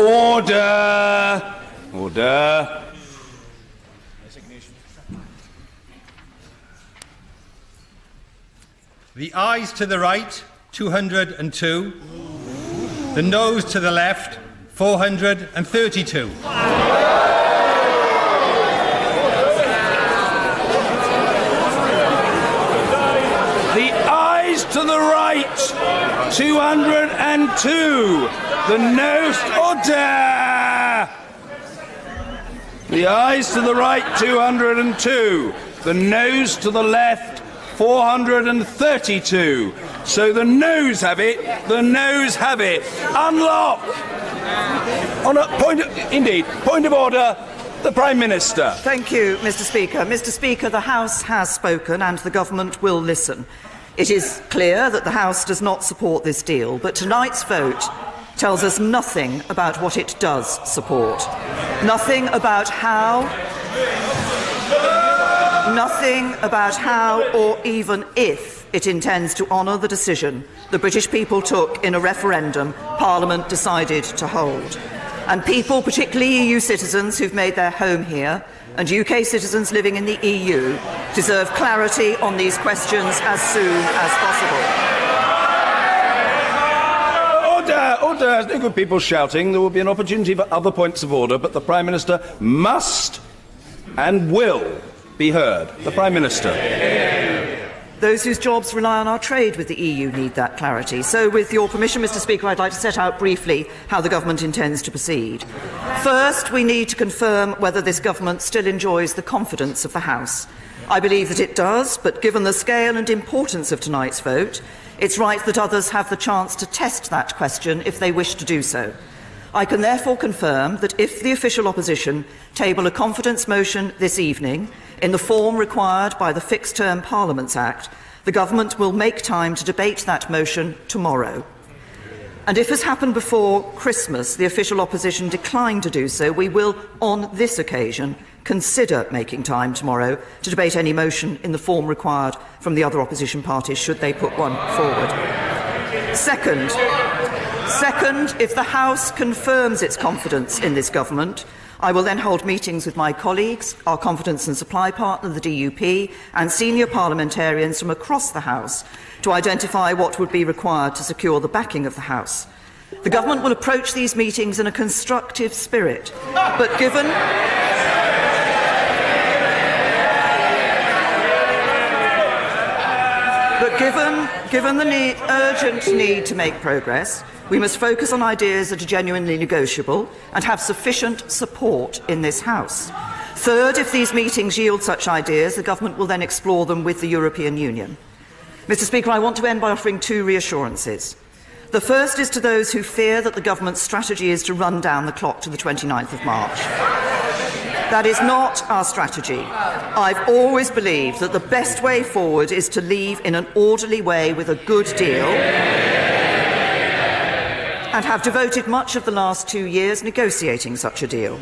Order! Order! The ayes to the right, 202. The noes to the left, 432. The ayes to the right, 202. The noes, order! The ayes to the right, 202. The noes to the left, 432. So the noes have it. The noes have it. Unlock. On a point of order. The Prime Minister. Thank you, Mr. Speaker. Mr. Speaker, the House has spoken and the Government will listen. It is clear that the House does not support this deal, but tonight's vote tells us nothing about what it does support. Nothing about how. Nothing about how or even if it intends to honour the decision the British people took in a referendum Parliament decided to hold. And people, particularly EU citizens who've made their home here, and UK citizens living in the EU, deserve clarity on these questions as soon as possible. Order! Order! There's no good people shouting. There will be an opportunity for other points of order, but the Prime Minister must and will be heard. The Prime Minister. Those whose jobs rely on our trade with the EU need that clarity. So, with your permission, Mr. Speaker, I'd like to set out briefly how the Government intends to proceed. First, we need to confirm whether this Government still enjoys the confidence of the House. I believe that it does, but given the scale and importance of tonight's vote, it's right that others have the chance to test that question if they wish to do so. I can therefore confirm that if the official opposition table a confidence motion this evening in the form required by the Fixed Term Parliaments Act, the Government will make time to debate that motion tomorrow. And if, as happened before Christmas, the official opposition declined to do so, we will, on this occasion, consider making time tomorrow to debate any motion in the form required from the other opposition parties, should they put one forward. Second, if the House confirms its confidence in this Government, I will then hold meetings with my colleagues, our confidence and supply partner, the DUP, and senior parliamentarians from across the House to identify what would be required to secure the backing of the House. The Government will approach these meetings in a constructive spirit, but given the urgent need to make progress, we must focus on ideas that are genuinely negotiable and have sufficient support in this House. Third, if these meetings yield such ideas, the Government will then explore them with the European Union. Mr. Speaker, I want to end by offering two reassurances. The first is to those who fear that the Government's strategy is to run down the clock to the 29th of March. That is not our strategy. I've always believed that the best way forward is to leave in an orderly way with a good deal, and have devoted much of the last 2 years negotiating such a deal.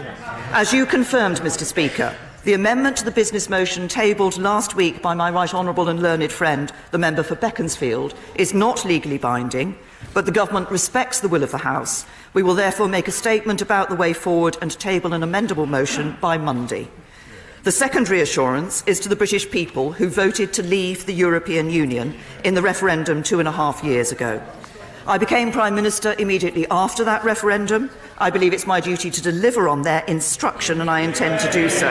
As you confirmed, Mr. Speaker, the amendment to the business motion tabled last week by my right honourable and learned friend, the member for Beaconsfield, is not legally binding, but the Government respects the will of the House. We will therefore make a statement about the way forward and table an amendable motion by Monday. The second reassurance is to the British people who voted to leave the European Union in the referendum 2.5 years ago. I became Prime Minister immediately after that referendum. I believe it's my duty to deliver on their instruction, and I intend to do so.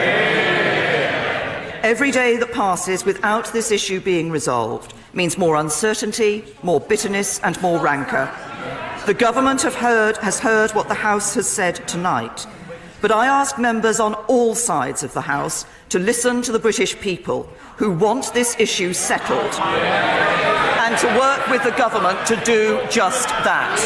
Every day that passes without this issue being resolved means more uncertainty, more bitterness and more rancour. The Government has heard what the House has said tonight, but I ask members on all sides of the House to listen to the British people who want this issue settled, and to work with the Government to do just that.